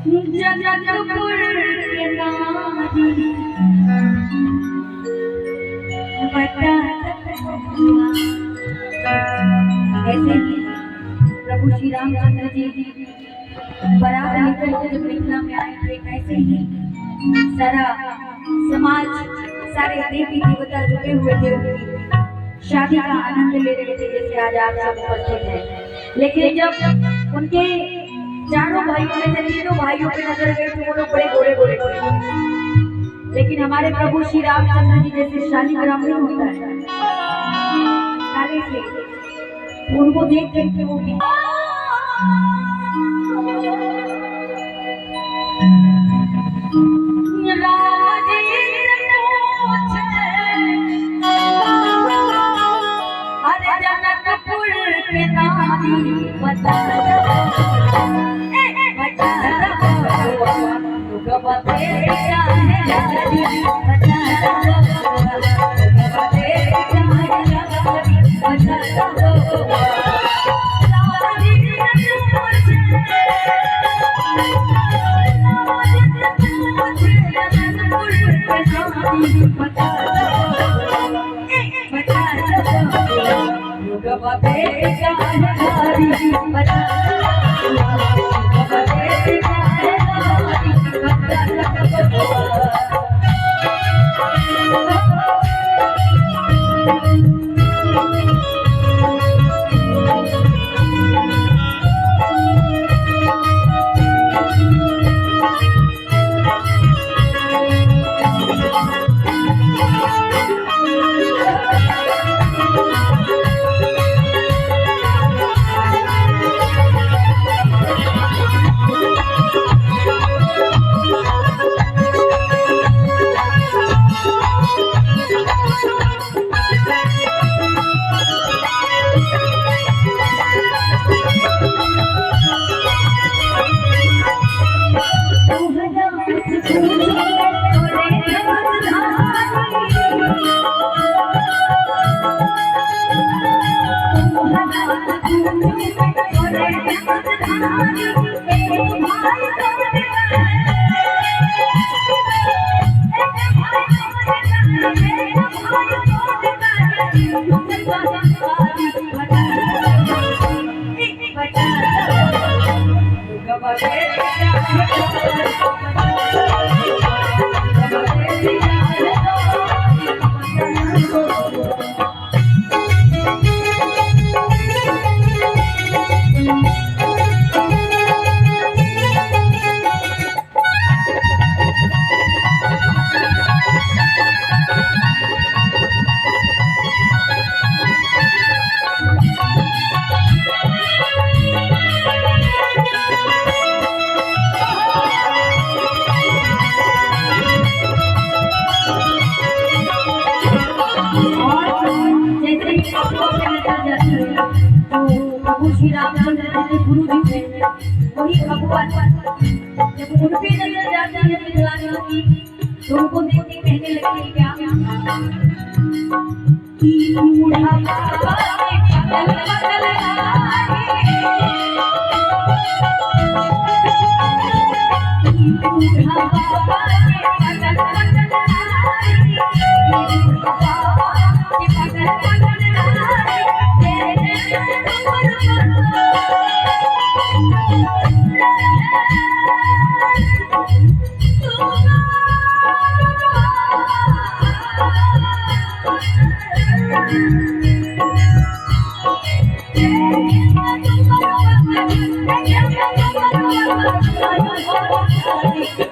जनकपुर के नारी बता ऐसे ही प्रभु श्री रामचंद्र जी बारात लेकर के जब मिथिला में आए थे, ऐसे ही सारा समाज, सारे देवी देवता जुटे हुए थे, उनकी शादी का आनंद ले रहे थे जैसे आज आप सब उपस्थित हैं। लेकिन जब उनके चारों भाइयों में से तीनों भाइयों पे नजर गई तो वो लोग बड़े गोरे गोरे थे, लेकिन हमारे प्रभु श्री रामचंद्र जी जैसे शालीग्राम नहीं होता है काले से, उनको देख करके वो भी जनकपुर के नारी बता प्रभु श्री रामचंद्र जी गुरु जी थे, वही भगवान जब उन पे नजर जाती है मिथिलानियों की तो उनको देख के कहने लगे क्या कि बूढ़ा बाबा के बगल बगल बूढ़ा बाबा के बगल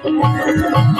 Thank you.